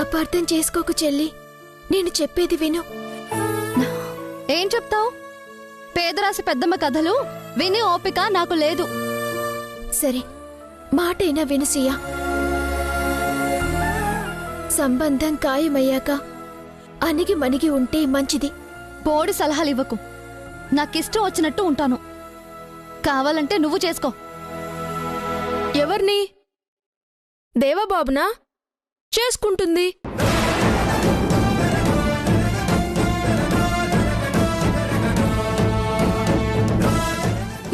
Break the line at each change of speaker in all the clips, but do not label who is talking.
అపార్థం చేసుకోకు చెల్లి, నేను చెప్పేది విను.
ఏం చెప్తావు? పేదరాశి పెద్దమ్మ కథలు విని ఓపిక నాకు లేదు.
సరే, మాటైనా విను సియా. సంబంధం ఖాయమయ్యాక అణిగి మణిగి ఉంటే మంచిది.
బోడి సలహాలు ఇవ్వకు. నాకిష్టం వచ్చినట్టు ఉంటాను. కావాలంటే నువ్వు చేసుకో.
ఎవర్ని? దేవబాబునా? చేసుకుంటుంది.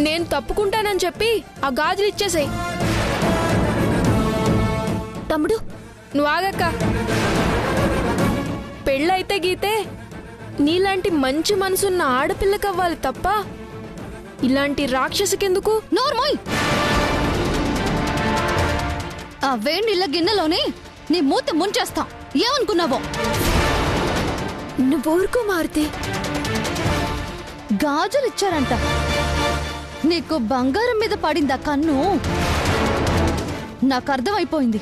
నేను తప్పుకుంటానని చెప్పి ఆ గాజులు ఇచ్చేసాయి.
తమ్ముడు,
నువ్వు ఆగక్క. పెళ్ళైతే గీతే నీలాంటి మంచి మనసున్న ఆడపిల్లకవ్వాలి తప్ప ఇలాంటి రాక్షసికెందుకు?
నోర్మోయ్! ఆ వేణిళ్ళ గిన్నెలోనే నీ మూత ముంచేస్తా. ఏమనుకున్నావో?
నువ్వు ఊరుకో మారుతి.
గాజులిచ్చారంట. నీకు బంగారం మీద పడిందా కన్ను? నాకర్థమైపోయింది.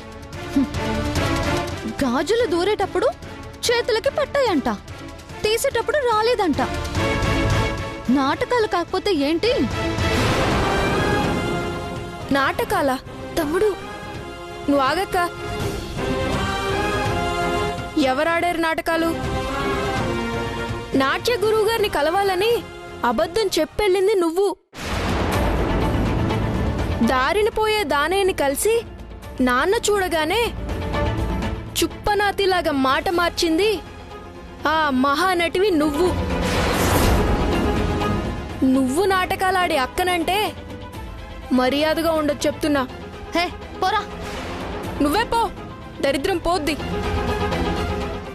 గాజులు దూరేటప్పుడు చేతులకి పట్టాయంట, తీసేటప్పుడు రాలేదంట. నాటకాలు కాకపోతే ఏంటి?
నాటకాలా?
తమ్ముడు,
నువ్వు ఆగక్క. ఎవరాడారు నాటకాలు? నాట్య గురువు గారిని కలవాలని అబద్ధం చెప్పెళ్ళింది నువ్వు. దారిని పోయే దానేని కలిసి నాన్న చూడగానే చుప్పనాతిలాగా మాట మార్చింది ఆ మహానటివి నువ్వు. నువ్వు నాటకాలాడే అక్కనంటే మర్యాదగా ఉండొచ్చు చెప్తున్నా.
హే పోరా.
నువ్వే పో, దరిద్రం పోద్ది.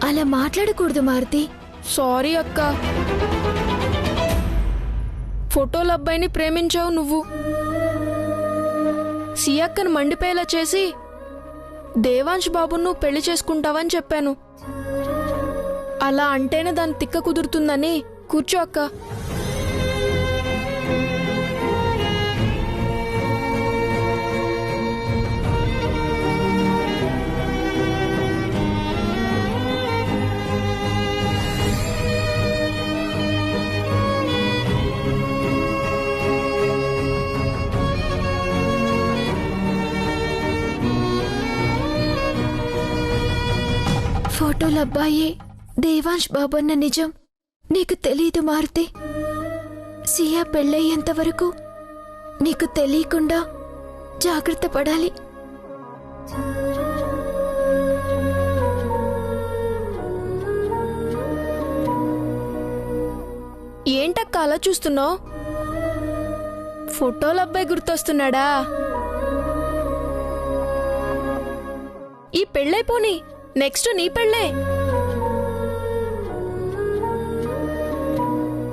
అలా మాట్లాడకూడదు మారుతి.
సారీ అక్క. ఫోటోల అబ్బాయిని ప్రేమించావు నువ్వు. సియక్కను మండిపోయేలా చేసి దేవాంశ్ బాబును పెళ్లి చేసుకుంటావని చెప్పాను. అలా అంటేనే దాని తిక్క కుదురుతుందని. కూర్చో అక్క.
ఫోటోల అబ్బాయే దేవాంశ్ బాబు అన్న నిజం నీకు తెలీదు మారుతి. సియా పెళ్ళయ్యేంత వరకు నీకు తెలియకుండా జాగ్రత్త పడాలి.
ఏంటక్క అలా చూస్తున్నావు? ఫోటోల అబ్బాయి గుర్తొస్తున్నాడా? ఈ పెళ్ళైపోని నెక్స్ట్ నీ పెళ్ళే.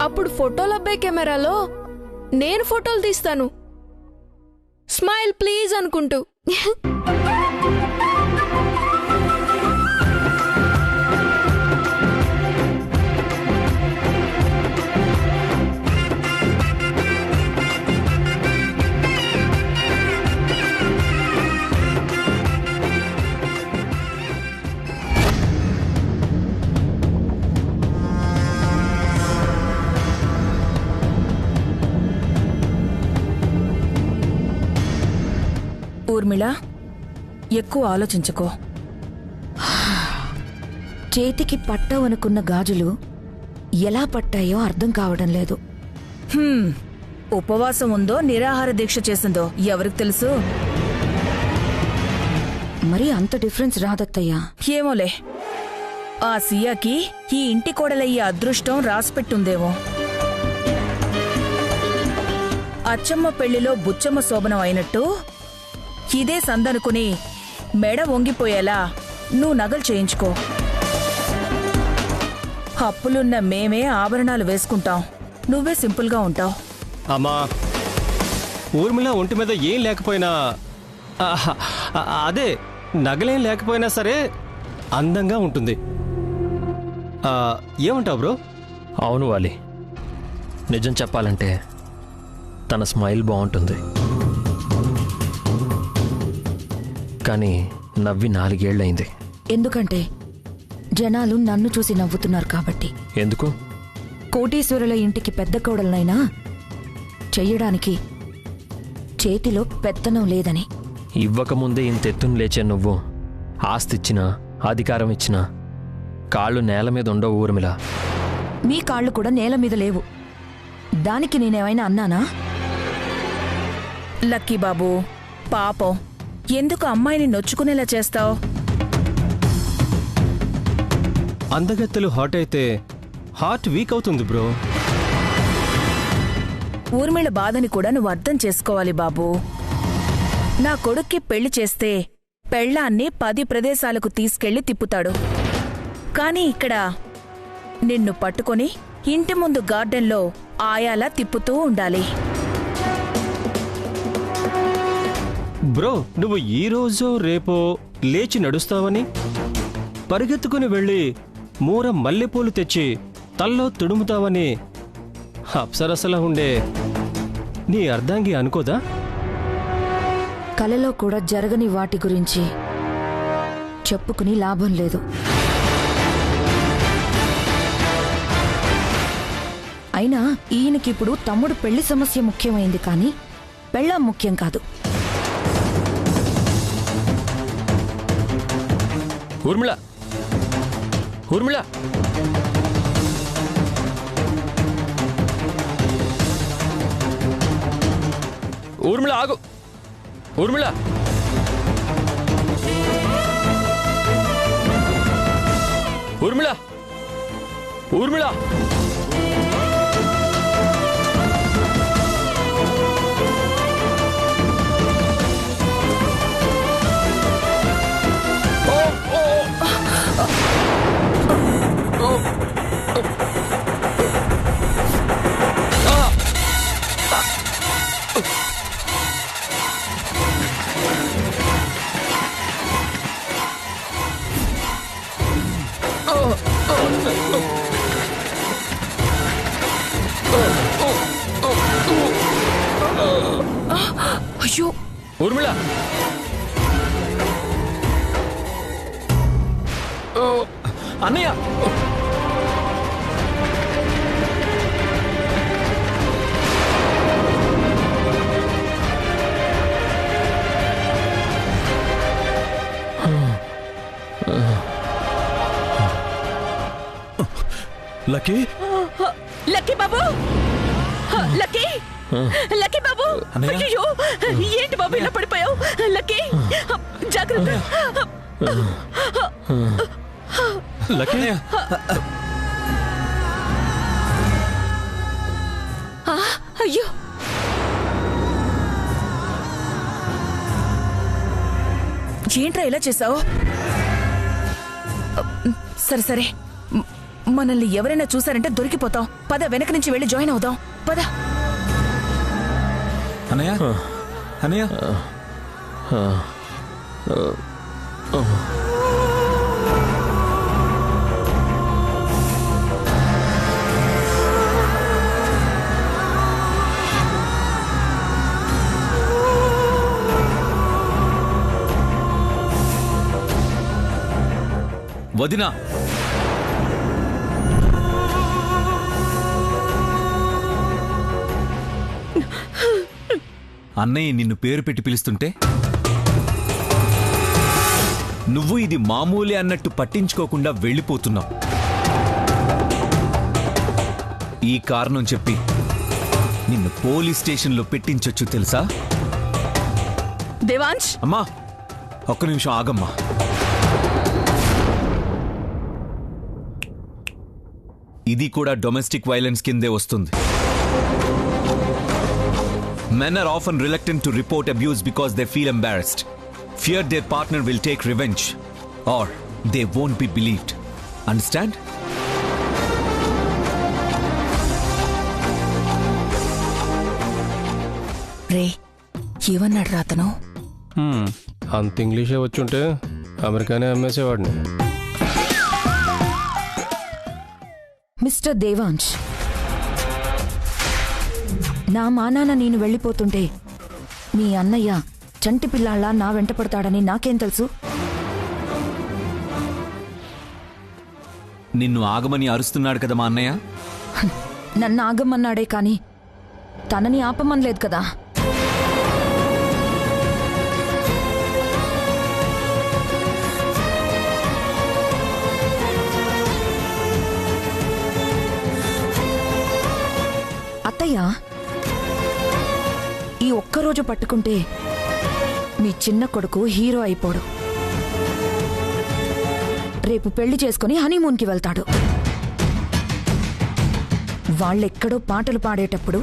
అప్పుడు ఫోటోల అబ్బాయి కెమెరాలో నేను ఫోటోలు తీస్తాను, స్మైల్ ప్లీజ్ అనుకుంటూ.
ఊర్మిళ, ఎక్కువ ఆలోచించుకో.
చేతికి పట్టవనుకున్న గాజులు ఎలా పట్టాయో అర్థం కావడం లేదు.
ఉపవాసం ఉందో నిరాహార దీక్ష చేసిందో ఎవరికి తెలుసు?
మరి అంత డిఫరెన్స్ రాదత్తయ్యా.
ఏమోలే, ఆ సియాకి ఈ ఇంటి కోడలయ్యే అదృష్టం రాసిపెట్టుందేమో. అచ్చమ్మ పెళ్లిలో బుచ్చమ్మ శోభనం అయినట్టు ఇదే సందనుకుని మెడ వంగిపోయేలా నువ్వు నగలు చేయించుకో. అప్పులున్న మేమే ఆభరణాలు వేసుకుంటాం, నువ్వే సింపుల్గా ఉంటావు.
అమ్మా, ఊర్మిళ ఒంటి మీద ఏం లేకపోయినా, అదే నగలేం లేకపోయినా సరే అందంగా ఉంటుంది. ఏమంటావు బ్రో?
అవును వాలి, నిజం చెప్పాలంటే తన స్మైల్ బాగుంటుంది, కానీ నవ్వి 4 ఏళ్లయింది.
ఎందుకంటే జనాలు నన్ను చూసి నవ్వుతున్నారు కాబట్టి.
ఎందుకు?
కోటీశ్వరుల ఇంటికి పెద్ద కోడలనైనా చెయ్యడానికి చేతిలో పెత్తనం లేదని.
ఇవ్వకముందే ఇంతెత్తును లేచే నువ్వు ఆస్తిచ్చినా అధికారం ఇచ్చినా కాళ్ళు నేల మీద ఉండవు ఊర్మిళ.
మీ కాళ్ళు కూడా నేల మీద లేవు. దానికి నేనేమైనా అన్నానా?
లక్కీ బాబు, పాపం, ఎందుకు అమ్మాయిని నొచ్చుకునేలా చేస్తావు?
అందగత్తెలు హాట్ అయితే హార్ట్ వీక్ అవుతుంది బ్రో.
ఊర్మిళ బాధని కూడా నువ్వు అర్థం చేసుకోవాలి బాబూ. నా కొడుక్కి పెళ్లి చేస్తే పెళ్ళాన్ని 10 ప్రదేశాలకు తీసుకెళ్లి తిప్పుతాడు. కాని ఇక్కడ నిన్ను పట్టుకొని ఇంటి ముందు గార్డెన్లో ఆయాలా తిప్పుతూ ఉండాలి.
బ్రో, నువ్వు ఈ రోజో రేపో లేచి నడుస్తావని పరిగెత్తుకుని వెళ్ళి మూర మల్లెపూలు తెచ్చి తల్లో తుడుముతావని అప్సరసలా ఉండే నీ అర్ధాంగి అనుకోదా?
కలలో కూడా జరగని వాటి గురించి చెప్పుకుని లాభం లేదు. అయినా ఈయనకిప్పుడు తమ్ముడు పెళ్లి సమస్య ముఖ్యమైంది, కానీ పెళ్ళాం ముఖ్యం కాదు.
ఊర్మిళ, ఊర్మిళ, ఊర్మిళ ఆగు. ఊర్మిళ, ఊర్మిళ, ఊర్మిళ.
అయ్యో
ఊర్మిళ, అన్నయ్య,
లక్కీ,
లక్కీ బాబు, లక్కీ, లక్కీ బాబు. అయ్యో, ఏంటి బాబు ఇలా పడిపోయావు? లక్కీ, జాగ్రత్త.
లక్కీ,
అయ్యో, ఏంట్రా ఇలా చేసావు? సరే సరే, మనల్ని ఎవరైనా చూసారంటే దొరికిపోతాం. పద, వెనక నుంచి వెళ్ళి జాయిన్ అవుదాం. పద.
అన్నయ్య, అన్నయ్య, వదినా, అన్నయ్య నిన్ను పేరు పెట్టి పిలుస్తుంటే నువ్వు ఇది మామూలే అన్నట్టు పట్టించుకోకుండా వెళ్ళిపోతున్నావు. ఈ కారణం చెప్పి నిన్ను పోలీస్ స్టేషన్లో పెట్టించొచ్చు తెలుసా?
దేవాంశ్,
అమ్మా, ఒక్క నిమిషం ఆగమ్మా. ఇది కూడా డొమెస్టిక్ వైలెన్స్ కిందే వస్తుంది. Men are often reluctant to report abuse because they feel embarrassed, fear their partner will take revenge, or they won't be believed. Understand?
రే, ఏమన్నాడు రాతను?
అంత ఇంగ్లీషే వచ్చుంటే అమెరికానే అమ్మేసేవాడిని.
మిస్టర్ దేవాంశ్, నా మానాన నేను వెళ్ళిపోతుంటే మీ అన్నయ్య చంటి పిల్లాళ్ళ నా వెంట పడతాడని నాకేం తెలుసు?
నిన్ను ఆగమని అరుస్తున్నాడు కదా మా అన్నయ్య.
నన్ను ఆగమన్నాడే కాని తనని ఆపమనలేదు కదా. అత్తయ్య, ఈ ఒక్కరోజు పట్టుకుంటే మీ చిన్న కొడుకు హీరో అయిపోడు. రేపు పెళ్లి చేసుకుని హనీమూన్కి వెళ్తాడు. వాళ్ళెక్కడో పాటలు పాడేటప్పుడు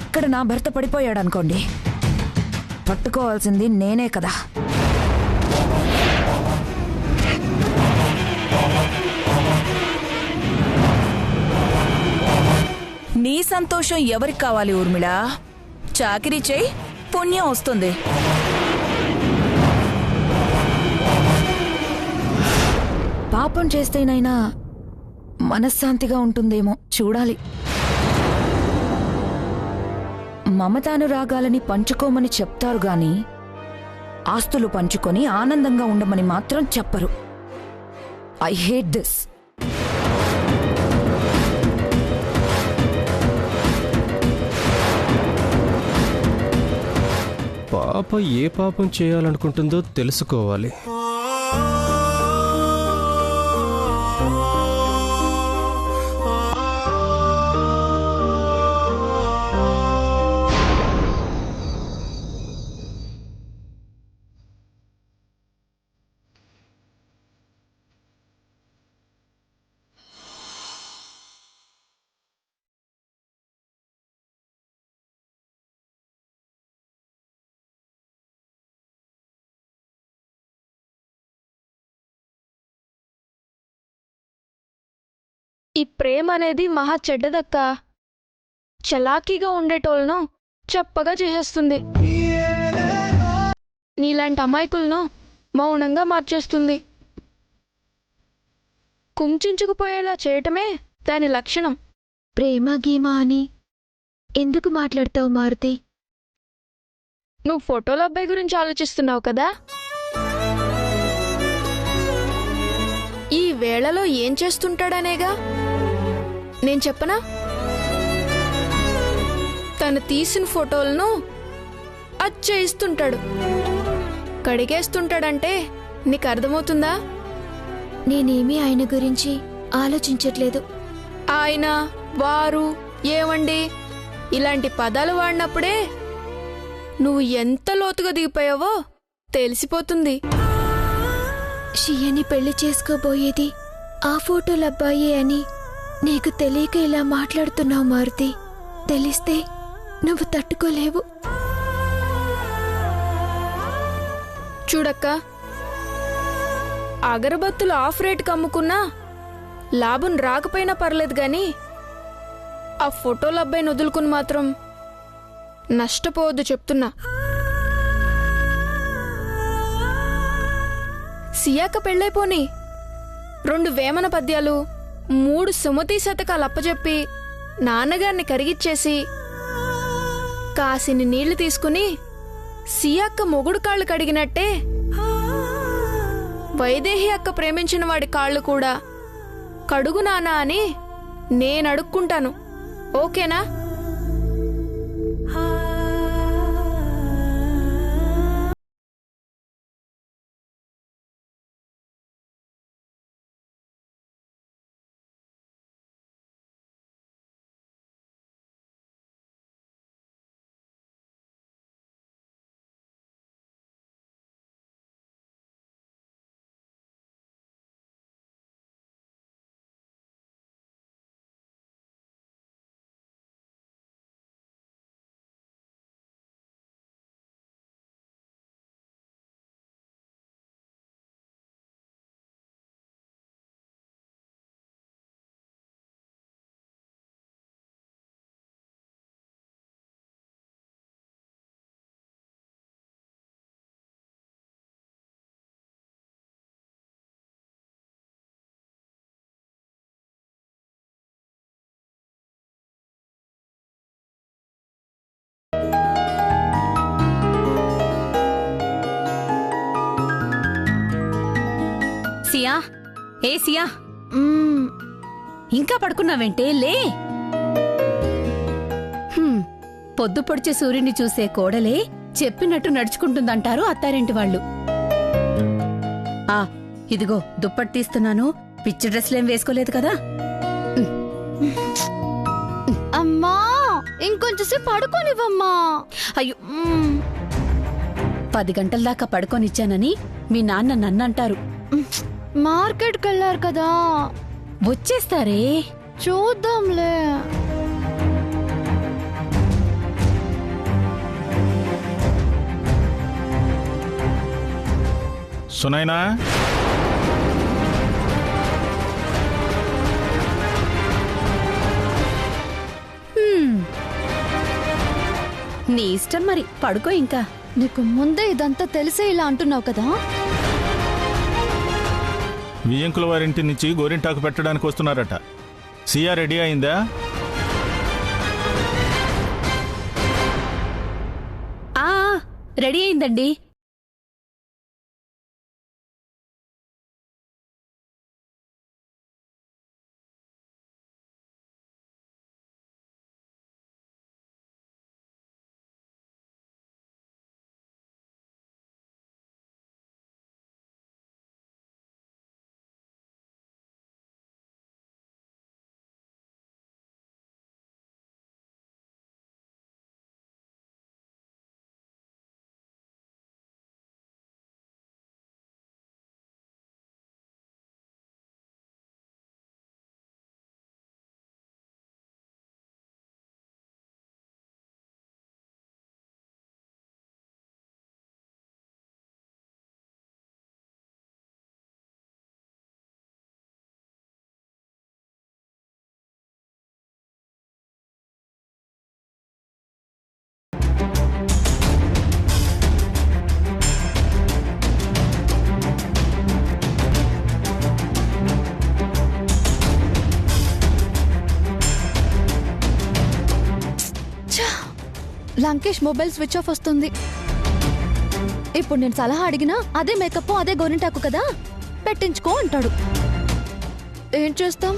ఇక్కడ నా భర్త పడిపోయాడనుకోండి, పట్టుకోవాల్సింది నేనే కదా.
నీ సంతోషం ఎవరికి కావాలి ఊర్మిళ? చాకిరీ చేయి, పుణ్యం వస్తుంది.
పాపం చేస్తేనైనా మనశ్శాంతిగా ఉంటుందేమో చూడాలి. మమతానురాగాలని పంచుకోమని చెప్తారు గాని ఆస్తులు పంచుకొని ఆనందంగా ఉండమని మాత్రం చెప్పరు. I hate this.
పాప ఏ పాపం చేయాలనుకుంటుందో తెలుసుకోవాలి.
ఈ ప్రేమ అనేది మహా చెడ్డదక్క. చలాకీగా ఉండేటోళ్ళను చెప్పగా చేసేస్తుంది. నీలాంటి అమాయకులను మౌనంగా మార్చేస్తుంది. కుంచుకుపోయేలా చేయటమే దాని లక్షణం.
ప్రేమ గీమా అని ఎందుకు మాట్లాడతావు మారుతి?
నువ్వు ఫోటోల అబ్బాయి గురించి ఆలోచిస్తున్నావు కదా. ఈ వేళలో ఏం చేస్తుంటాడనేగా నేను చెప్పనా? తను తీసిన ఫోటోలను అచ్చేయిస్తుంటాడు, కడిగేస్తుంటాడంటే నీకు అర్థమవుతుందా?
నేనేమీ ఆయన గురించి ఆలోచించట్లేదు.
ఆయన, వారు, ఏవండి ఇలాంటి పదాలు వాడినప్పుడే నువ్వు ఎంత లోతుగా దిగిపోయావో తెలిసిపోతుంది.
షియని పెళ్లి చేసుకోబోయేది ఆ ఫోటోల అబ్బాయే అని నీకు తెలియక ఇలా మాట్లాడుతున్నావు మారుతి. తెలిస్తే నువ్వు తట్టుకోలేవు.
చూడక్క, అగరబత్తులు ఆఫ్ రేట్కి అమ్ముకున్నా లాభం రాకపోయినా పర్లేదు గాని ఆ ఫోటోల అబ్బాయిని వదులుకుని మాత్రం నష్టపోవద్దు చెప్తున్నా. సియాక పెళ్ళైపోని 2 వేమన పద్యాలు, 3 సుమతి శతకాలు అప్పచెప్పి నాన్నగారిని కరిగిచ్చేసి కాసిని నీళ్లు తీసుకుని సియాక్క మొగుడు కాళ్ళు కడిగినట్టే వైదేహి అక్క ప్రేమించిన వాడి కాళ్ళు కూడా కడుగు నానా అని నేనడుక్కుంటాను. ఓకేనా?
సియా, ఏ సియా, ఇంకా పడుకున్నావేంటే లే. పొద్దు పొడిచే సూర్యుని చూసే కోడలే చెప్పినట్టు నడుచుకుంటుందంటారు అత్తారింటి వాళ్ళు. ఇదిగో దుప్పటి తీస్తున్నాను, పిచ్చి డ్రెస్లేం వేసుకోలేదు కదా.
అమ్మా ఇంకొంచెంసేపు పడుకోనివ్వమ్మా.
అయ్యో 10 గంటల దాకా పడుకోనిచ్చానని మీ నాన్న నన్నంటారు.
మార్కెట్కి వెళ్ళారు కదా,
వచ్చేస్తారే.
చూద్దాంలే.
సునైనా,
నీ ఇష్టం మరి, పడుకో ఇంకా.
నీకు ముందే ఇదంతా తెలిసే ఇలా అంటున్నావు కదా.
వియ్యంకుల వారింటి నుంచి గోరింటాకు పెట్టడానికి వస్తున్నారట. సియా రెడీ అయిందా?
రెడీ అయిందండి.
లంకేష్ మొబైల్ స్విచ్ ఆఫ్ వస్తుంది. ఇప్పుడు నేను సలహా అడిగినా అదే మేకప్ అదే గోరింటాకు కదా, పెట్టించుకో అంటాడు. ఏం చేస్తాం,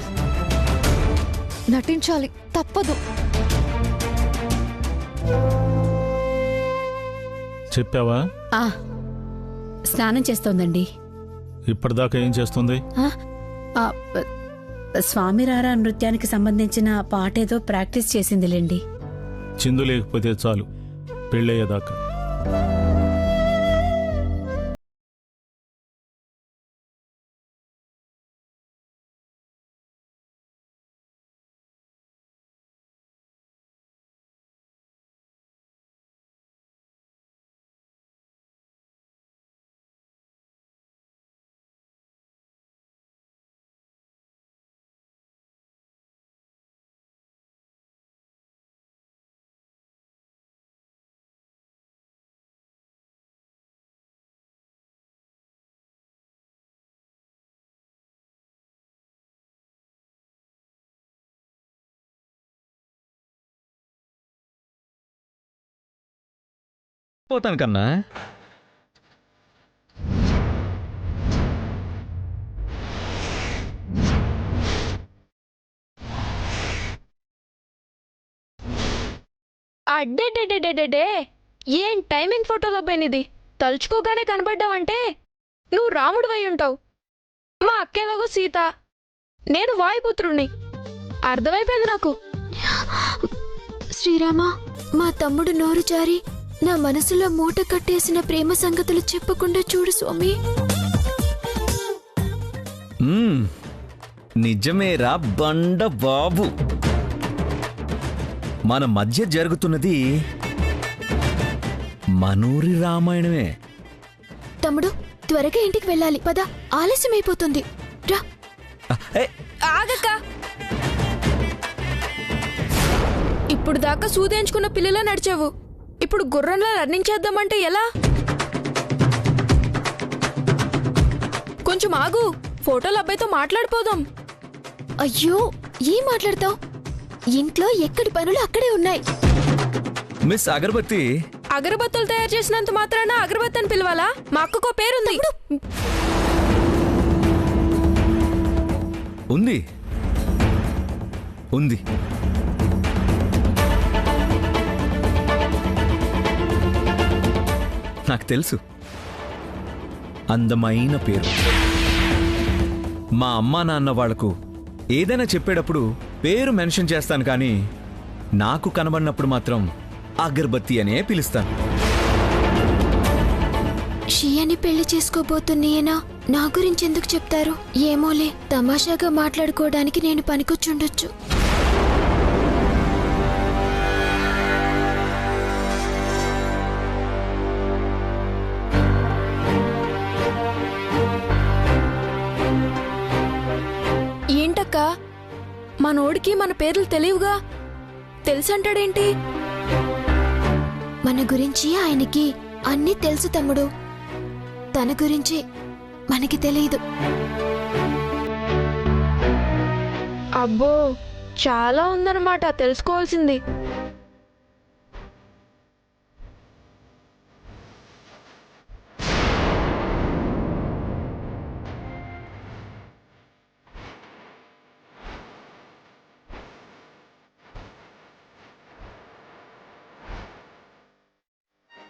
నటించాలి, తప్పదు.
చెప్పావా?
స్నానం చేస్తోందండి.
ఇప్పటిదాకా ఏం చేస్తుంది?
స్వామిరారా నృత్యానికి సంబంధించిన పాటేదో ప్రాక్టీస్ చేసిందిలేండి.
చిందు లేకపోతే చాలు పెళ్ళయ్యేదాకా.
పోతాను కన్నా.
అడ్డే ఏం టైమింగ్ ఫోటోలో పోయినది. తలుచుకోగానే కనబడ్డావంటే నువ్వు రాముడు అయి ఉంటావు. మా అక్కేలాగో సీత, నేను వాయుపుత్రుణ్ణి. అర్థమైపోయింది నాకు.
శ్రీరామ, మా తమ్ముడు నోరు జారి నా మనసులో మూట కట్టేసిన ప్రేమ సంగతులు చెప్పకుండా చూడు స్వామి.
నిజమేరా బండ బాబు, మన మధ్య జరుగుతున్నది మనూరి రామాయణమే.
తమ్ముడు, త్వరగా ఇంటికి వెళ్ళాలి, పద, ఆలస్యమైపోతుంది. రా.
ఆగక్క. ఇప్పుడు దాకా సూదేంచుకున్న పిల్లలా నడిచావు, ఇప్పుడు గుర్రంలా రన్నింగ్ చేద్దామంటే ఎలా? కొంచెం ఆగు, ఫోటోల అబ్బాయితో మాట్లాడిపోదాం.
అయ్యో, ఏం మాట్లాడతావు? ఇంట్లో ఎక్కడి పనులు అక్కడే ఉన్నాయి.
మిస్ అగరబత్తి,
అగరబత్తులు తయారు చేసినంత మాత్రాన అగరబత్తి అని పిలవాలా? మా అక్కకో పేరుంది.
ఉంది ఉంది. నాకు తెలుసు. అందమైన పేరు. మా అమ్మా నాన్న వాళ్లకు ఏదైనా చెప్పేటప్పుడు పేరు మెన్షన్ చేస్తాను, కానీ నాకు కనబడినప్పుడు మాత్రం అగర్బత్తి అనే పిలుస్తాను.
షియాని పెళ్లి చేసుకోబోతున్నీయనా నా గురించి ఎందుకు చెప్తారు? ఏమోలే, తమాషాగా మాట్లాడుకోవడానికి నేను పనికొచ్చుండొచ్చు.
ఏంటక్క, మనోడికి మన పేర్లు తెలియవుగా, తెలుసంటాడేంటి?
మన గురించి ఆయనకి అన్నీ తెలుసు తమ్ముడు. తన గురించి మనకి తెలియదు.
అబ్బో, చాలా ఉందన్నమాట తెలుసుకోవాల్సింది.